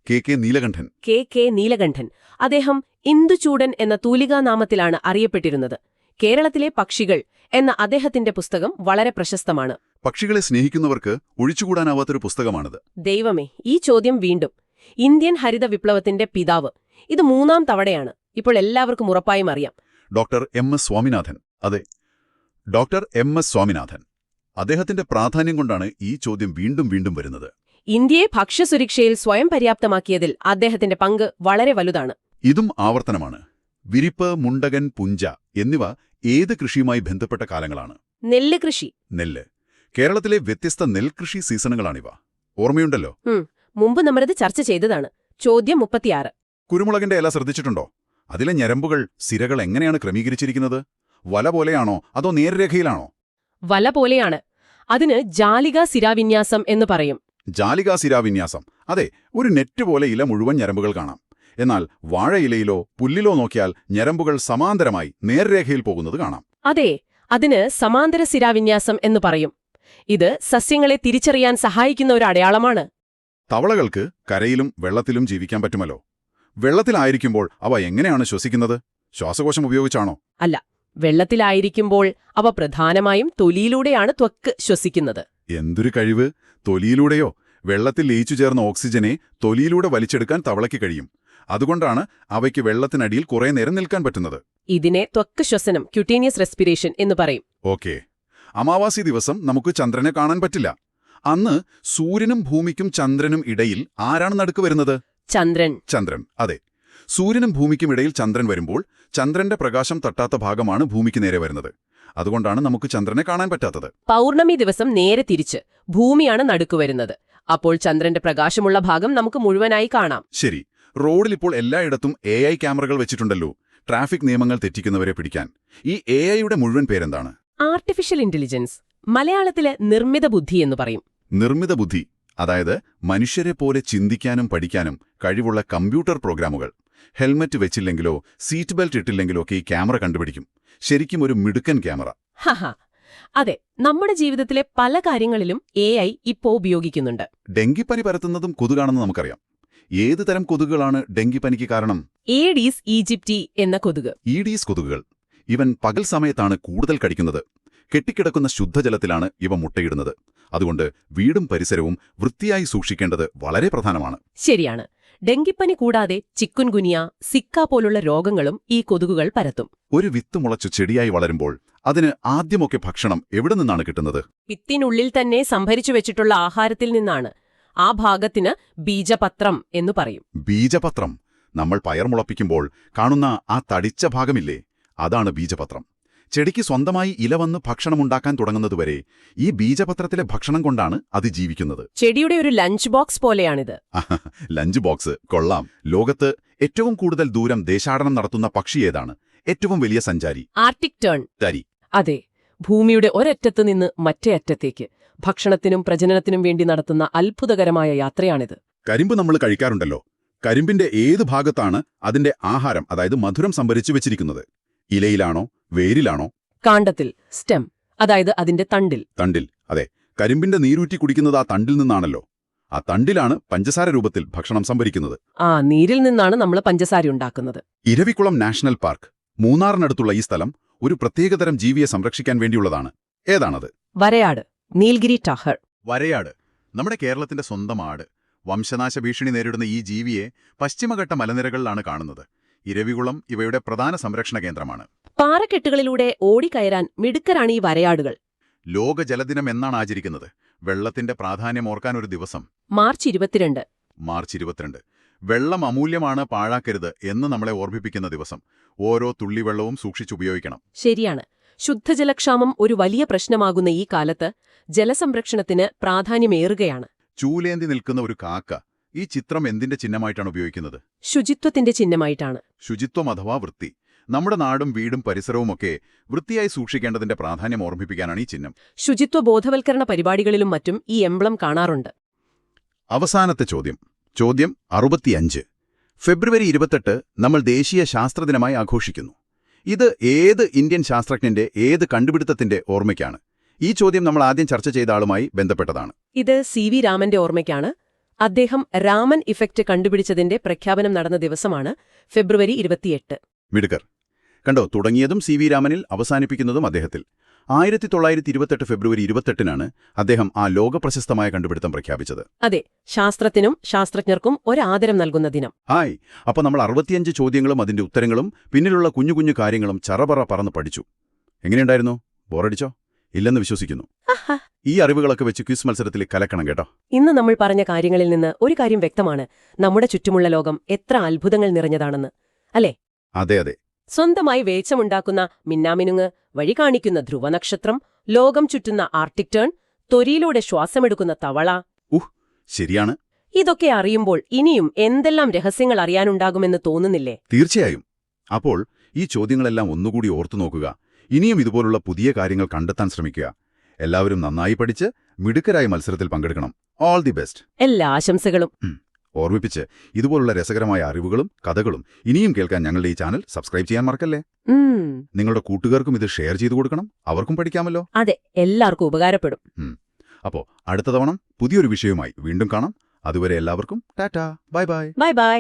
കെ നീലകണ്ഠൻ. കെ നീലകണ്ഠൻ. അദ്ദേഹം ഇന്ദുചൂടൻ എന്ന തൂലികാനാമത്തിലാണ് അറിയപ്പെട്ടിരുന്നത്. കേരളത്തിലെ പക്ഷികൾ എന്ന അദ്ദേഹത്തിന്റെ പുസ്തകം വളരെ പ്രശസ്തമാണ്. പക്ഷികളെ സ്നേഹിക്കുന്നവർക്ക് ഒഴിച്ചുകൂടാനാവാത്തൊരു പുസ്തകമാണിത്. ദൈവമേ, ഈ ചോദ്യം വീണ്ടും. ഇന്ത്യൻ ഹരിത വിപ്ലവത്തിന്റെ പിതാവ്. ഇത് 3ാം തവണയാണ്. ഇപ്പോൾ എല്ലാവർക്കും ഉറപ്പായും അറിയാം. Doctor MS Swaminathan. അതെ, ഡോക്ടർ MS സ്വാമിനാഥൻ. അദ്ദേഹത്തിന്റെ പ്രാധാന്യം കൊണ്ടാണ് ഈ ചോദ്യം വീണ്ടും വീണ്ടും വരുന്നത്. ഇന്ത്യയെ ഭക്ഷ്യസുരക്ഷയിൽ സ്വയം പര്യാപ്തമാക്കിയതിൽ അദ്ദേഹത്തിന്റെ പങ്ക് വളരെ വലുതാണ്. ഇതും ആവർത്തനമാണ്. വിരിപ്പ്, മുണ്ടകൻ, പുഞ്ച എന്നിവ ഏത് കൃഷിയുമായി ബന്ധപ്പെട്ട കാലങ്ങളാണ്? നെല്ല് കൃഷി. നെല്ല്. കേരളത്തിലെ വ്യത്യസ്ത നെൽകൃഷി സീസണുകളാണിവ. ഓർമ്മയുണ്ടല്ലോ? മുമ്പ് നമ്മളത് ചർച്ച ചെയ്തതാണ്. ചോദ്യം 36. കുരുമുളകിന്റെ ഇല ശ്രദ്ധിച്ചിട്ടുണ്ടോ? അതിലെ ഞരമ്പുകൾ, സിരകൾ എങ്ങനെയാണ് ക്രമീകരിച്ചിരിക്കുന്നത്? വല പോലെയാണോ അതോ നേർരേഖയിലാണോ? വല പോലെയാണ്. അതിന് ജാലികാ സിരാവിന്യാസം എന്ന് പറയും. ജാലികാ സിരാവിന്യാസം. അതെ, ഒരു നെറ്റ് പോലെ ഇല മുഴുവൻ ഞരമ്പുകൾ കാണാം. എന്നാൽ വാഴയിലയിലോ പുല്ലിലോ നോക്കിയാൽ ഞരമ്പുകൾ സമാന്തരമായി നേർരേഖയിൽ പോകുന്നത് കാണാം. അതെ, അതിന് സമാന്തര സിരാവിന്യാസം എന്ന് പറയും. ഇത് സസ്യങ്ങളെ തിരിച്ചറിയാൻ സഹായിക്കുന്ന ഒരു അടയാളമാണ്. തവളകൾക്ക് കരയിലും വെള്ളത്തിലും ജീവിക്കാൻ പറ്റുമല്ലോ. വെള്ളത്തിലായിരിക്കുമ്പോൾ അവ എങ്ങനെയാണ് ശ്വസിക്കുന്നത്? ശ്വാസകോശം ഉപയോഗിച്ചാണോ? അല്ല, വെള്ളത്തിലായിരിക്കുമ്പോൾ അവ പ്രധാനമായും തൊലിയിലൂടെയാണ് ത്വക്ക് ശ്വസിക്കുന്നത്. എന്തൊരു കഴിവ്! തൊലിയിലൂടെയോ? വെള്ളത്തിൽ ലയിച്ചു ചേർന്ന ഓക്സിജനെ തൊലിയിലൂടെ വലിച്ചെടുക്കാൻ തവളയ്ക്ക് കഴിയും. അതുകൊണ്ടാണ് അവയ്ക്ക് വെള്ളത്തിനടിയിൽ കുറേ നേരം നിൽക്കാൻ പറ്റുന്നത്. ഇതിനെ ത്വക്ക് ശ്വസനം, ക്യൂട്ടേനിയസ് റെസ്പിറേഷൻ എന്ന് പറയും. ഓക്കെ. അമാവാസി ദിവസം നമുക്ക് ചന്ദ്രനെ കാണാൻ പറ്റില്ല. അന്ന് സൂര്യനും ഭൂമിക്കും ചന്ദ്രനും ഇടയിൽ ആരാണ് നടുക്ക് വരുന്നത്? ചന്ദ്രൻ. അതെ, സൂര്യനും ഭൂമിക്കും ഇടയിൽ ചന്ദ്രൻ വരുമ്പോൾ ചന്ദ്രന്റെ പ്രകാശം തട്ടാത്ത ഭാഗമാണ് ഭൂമിക്ക് നേരെ വരുന്നത്. അതുകൊണ്ടാണ് നമുക്ക് ചന്ദ്രനെ കാണാൻ പറ്റാത്തത്. പൗർണമി ദിവസം നേരെ തിരിച്ച് ഭൂമിയാണ് നടുക്കുവരുന്നത്. അപ്പോൾ ചന്ദ്രന്റെ പ്രകാശമുള്ള ഭാഗം നമുക്ക് മുഴുവനായി കാണാം. ശരി. റോഡിൽ ഇപ്പോൾ എല്ലായിടത്തും AI ക്യാമറകൾ വെച്ചിട്ടുണ്ടല്ലോ, ട്രാഫിക് നിയമങ്ങൾ തെറ്റിക്കുന്നവരെ പിടിക്കാൻ. ഈ AIയുടെ മുഴുവൻ പേരെന്താണ്? Artificial intelligence. മലയാളത്തില് നിർമ്മിത ബുദ്ധി എന്ന് പറയും. നിർമ്മിത ബുദ്ധി, അതായത് മനുഷ്യരെ പോലെ ചിന്തിക്കാനും പഠിക്കാനും കഴിവുള്ള കമ്പ്യൂട്ടർ പ്രോഗ്രാമുകൾ. ഹെൽമറ്റ് വെച്ചില്ലെങ്കിലോ സീറ്റ് ബെൽറ്റ് ഇട്ടില്ലെങ്കിലോ ഒക്കെ ഈ ക്യാമറ കണ്ടുപിടിക്കും. ശരിക്കും ഒരു മിടുക്കൻ ക്യാമറ. ഹഹ അതെ, നമ്മുടെ ജീവിതത്തിലെ പല കാര്യങ്ങളിലും AI ഇപ്പോ ഉപയോഗിക്കുന്നുണ്ട്. ഡെങ്കിപ്പനി പരത്തുന്നതും കൊതുകാണെന്ന് നമുക്കറിയാം. ഏത് തരം കൊതുകുകളാണ് ഡെങ്കിപ്പനിക്ക് കാരണം? ഏഡീസ് ഈജിപ്റ്റി എന്ന കൊതുക്. ഈഡീസ് കൊതുകുകൾ. ഇവൻ പകൽ സമയത്താണ് കൂടുതൽ കടിക്കുന്നത്. കെട്ടിക്കിടക്കുന്ന ശുദ്ധജലത്തിലാണ് ഇവ മുട്ടയിടുന്നത്. അതുകൊണ്ട് വീടും പരിസരവും വൃത്തിയായി സൂക്ഷിക്കേണ്ടത് വളരെ പ്രധാനമാണ്. ശരിയാണ്. ഡെങ്കിപ്പനി കൂടാതെ ചിക്കുൻഗുനിയ, സിക്ക പോലുള്ള രോഗങ്ങളും ഈ കൊതുകുകൾ പരത്തും. ഒരു വിത്ത് മുളച്ചു ചെടിയായി വളരുമ്പോൾ അതിന് ആദ്യമൊക്കെ ഭക്ഷണം എവിടെ നിന്നാണ് കിട്ടുന്നത്? വിത്തിനുള്ളിൽ തന്നെ സംഭരിച്ചു വെച്ചിട്ടുള്ള ആഹാരത്തിൽ നിന്നാണ്. ആ ഭാഗത്തിന് ബീജപത്രം എന്നു പറയും. ബീജപത്രം. നമ്മൾ പയർ മുളപ്പിക്കുമ്പോൾ കാണുന്ന ആ തടിച്ച ഭാഗമില്ലേ, അതാണ് ബീജപത്രം. ചെടിക്ക് സ്വന്തമായി ഇല വന്ന് ഭക്ഷണമുണ്ടാക്കാൻ തുടങ്ങുന്നതുവരെ ഈ ബീജപത്രത്തിലെ ഭക്ഷണം കൊണ്ടാണ് അത് ജീവിക്കുന്നത്. ചെടിയുടെ ഒരു ലഞ്ച് ബോക്സ് പോലെയാണിത്. ലഞ്ച് ബോക്സ് കൊള്ളാം. ലോകത്ത് ഏറ്റവും കൂടുതൽ ദൂരം ദേശാടനം നടത്തുന്ന പക്ഷി ഏതാണ്? ഏറ്റവും വലിയ സഞ്ചാരി? Arctic tern. തരി. അതെ, ഭൂമിയുടെ ഒരറ്റത്ത് നിന്ന് മറ്റേ അറ്റത്തേക്ക് ഭക്ഷണത്തിനും പ്രജനനത്തിനും വേണ്ടി നടത്തുന്ന അത്ഭുതകരമായ യാത്രയാണിത്. കരിമ്പ് നമ്മൾ കഴിക്കാറുണ്ടല്ലോ. കരിമ്പിന്റെ ഏത് ഭാഗത്താണ് അതിന്റെ ആഹാരം, അതായത് മധുരം സംഭരിച്ചു വെച്ചിരിക്കുന്നത്? ഇലയിലാണോ, വേരിലാണോ? കാണ്ഡത്തിൽ, സ്റ്റെം, അതായത് അതിന്റെ തണ്ടിൽ. തണ്ടിൽ. അതെ, കരിമ്പിന്റെ നീരൂറ്റി കുടിക്കുന്നത് ആ തണ്ടിൽ നിന്നാണല്ലോ. ആ തണ്ടിലാണ് പഞ്ചസാര രൂപത്തിൽ ഭക്ഷണം സംഭരിക്കുന്നത്. ആ നീരിൽ നിന്നാണ് നമ്മൾ പഞ്ചസാര ഉണ്ടാക്കുന്നത്. ഇരവികുളം നാഷണൽ പാർക്ക്, മൂന്നാറിനടുത്തുള്ള ഈ സ്ഥലം ഒരു പ്രത്യേകതരം ജീവിയെ സംരക്ഷിക്കാൻ വേണ്ടിയുള്ളതാണ്. ഏതാണത്? വരയാട്, നീൽഗിരി ടഹർ. വരയാട്, നമ്മുടെ കേരളത്തിന്റെ സ്വന്തം ആട്. വംശനാശ ഭീഷണി നേരിടുന്ന ഈ ജീവിയെ പശ്ചിമഘട്ട മലനിരകളിലാണ് കാണുന്നത്. ഇരവികുളം ഇവയുടെ പ്രധാന സംരക്ഷണ കേന്ദ്രമാണ്. പാറക്കെട്ടുകളിലൂടെ ഓടിക്കയറാൻ മിടുക്കരാണ് ഈ വരയാടുകൾ. ലോക ജലദിനം എന്നാണ് ആചരിക്കുന്നത്? വെള്ളത്തിന്റെ പ്രാധാന്യം ഓർക്കാൻ ഒരു ദിവസം. മാർച്ച് 22. മാർച്ച് 22. വെള്ളം അമൂല്യമാണ്, പാഴാക്കരുത് എന്ന് നമ്മളെ ഓർമ്മിപ്പിക്കുന്ന ദിവസം. ഓരോ തുള്ളി വെള്ളവും സൂക്ഷിച്ചുപയോഗിക്കണം. ശരിയാണ്. ശുദ്ധജലക്ഷാമം ഒരു വലിയ പ്രശ്നമാകുന്ന ഈ കാലത്ത് ജലസംരക്ഷണത്തിന് പ്രാധാന്യമേറുകയാണ്. ചൂലേന്തി നിൽക്കുന്ന ഒരു കാക്ക. ഈ ചിത്രം എന്തിന്റെ ചിഹ്നമായിട്ടാണ് ഉപയോഗിക്കുന്നത്? ശുചിത്വത്തിന്റെ ചിഹ്നമായിട്ടാണ്. ശുചിത്വം അഥവാ വൃത്തി. നമ്മുടെ നാടും വീടും പരിസരവുമൊക്കെ വൃത്തിയായി സൂക്ഷിക്കേണ്ടതിന്റെ പ്രാധാന്യം ഓർമ്മിപ്പിക്കാനാണ് ഈ ചിഹ്നം. ശുചിത്വ ബോധവൽക്കരണ പരിപാടികളിലും മറ്റും ഈ എംബ്ലം കാണാറുണ്ട്. അവസാനത്തെ ചോദ്യം. ചോദ്യം 65. ഫെബ്രുവരി 28 നമ്മൾ ദേശീയ ശാസ്ത്രദിനമായി ആഘോഷിക്കുന്നു. ഇത് ഏത് ഇന്ത്യൻ ശാസ്ത്രജ്ഞന്റെ ഏത് കണ്ടുപിടുത്തത്തിന്റെ ഓർമ്മയ്ക്കാണ്? ഈ ചോദ്യം നമ്മൾ ആദ്യം ചർച്ച ചെയ്ത ആളുമായി ബന്ധപ്പെട്ടതാണ്. ഇത് CV രാമന്റെ ഓർമ്മയ്ക്കാണ്. അദ്ദേഹം രാമൻ ഇഫക്റ്റ് കണ്ടുപിടിച്ചതിന്റെ പ്രഖ്യാപനം നടന്ന ദിവസമാണ് ഫെബ്രുവരി 28. മിടുക്കർ. കണ്ടോ, തുടങ്ങിയതും CV രാമനിൽ, അവസാനിപ്പിക്കുന്നതും അദ്ദേഹത്തിൽ. 1928 ഫെബ്രുവരി 28-നാണ് അദ്ദേഹം ആ ലോകപ്രശസ്തമായ കണ്ടുപിടുത്തം പ്രഖ്യാപിച്ചത്. അതെ, ശാസ്ത്രത്തിനും ശാസ്ത്രജ്ഞർക്കും ഒരാദരം നൽകുന്ന ദിനം. ഹായ്. അപ്പോൾ നമ്മൾ 65 ചോദ്യങ്ങളും അതിന്റെ ഉത്തരങ്ങളും പിന്നിലുള്ള കുഞ്ഞു കുഞ്ഞു കാര്യങ്ങളും ചറപറ പറന്ന് പഠിച്ചു. എങ്ങനെയുണ്ടായിരുന്നു? ബോറടിച്ചോ? ഇല്ലെന്ന് വിശ്വസിക്കുന്നു. ഈ അറിവുകളൊക്കെ വെച്ച് ക്വിസ് മത്സരത്തിൽ കലക്കണം കേട്ടോ. ഇന്ന് നമ്മൾ പറഞ്ഞ കാര്യങ്ങളിൽ നിന്ന് ഒരു കാര്യം വ്യക്തമാണ്: നമ്മുടെ ചുറ്റുമുള്ള ലോകം എത്ര അത്ഭുതങ്ങൾ നിറഞ്ഞതാണെന്ന്, അല്ലേ? അതെ അതെ. സ്വന്തമായി വേച്ചമുണ്ടാക്കുന്ന മിന്നാമിനുങ്ങ്, വഴി കാണിക്കുന്ന ധ്രുവനക്ഷത്രം, ലോകം ചുറ്റുന്ന ആർട്ടിക് ടേൺ, തൊരിയിലൂടെ ശ്വാസമെടുക്കുന്ന തവള. ശരിയാണ്. ഇതൊക്കെ അറിയുമ്പോൾ ഇനിയും എന്തെല്ലാം രഹസ്യങ്ങൾ അറിയാനുണ്ടാകുമെന്ന് തോന്നുന്നില്ലേ? തീർച്ചയായും. അപ്പോൾ ഈ ചോദ്യങ്ങളെല്ലാം ഒന്നുകൂടി ഓർത്തു നോക്കുക. ഇനിയും ഇതുപോലുള്ള പുതിയ കാര്യങ്ങൾ കണ്ടെത്താൻ ശ്രമിക്കുക. എല്ലാവരും നന്നായി പഠിച്ച് മിടുക്കരായി മത്സരത്തിൽ പങ്കെടുക്കണം. All the best. എല്ലാ ആശംസകളും. ഓർമ്മിപ്പിച്ച് ഇതുപോലുള്ള രസകരമായ അറിവുകളും കഥകളും ഇനിയും കേൾക്കാൻ ഞങ്ങളുടെ ഈ ചാനൽ സബ്സ്ക്രൈബ് ചെയ്യാൻ മറക്കല്ലേ. നിങ്ങളുടെ കൂട്ടുകാർക്കും ഇത് ഷെയർ ചെയ്തു കൊടുക്കണം. അവർക്കും പഠിക്കാമല്ലോ. അതെ, എല്ലാവർക്കും ഉപകാരപ്പെടും. അപ്പോൾ അടുത്ത തവണ പുതിയൊരു വിഷയവുമായി വീണ്ടും കാണാം. അതുവരെ എല്ലാവർക്കും Tata, bye bye. Bye bye.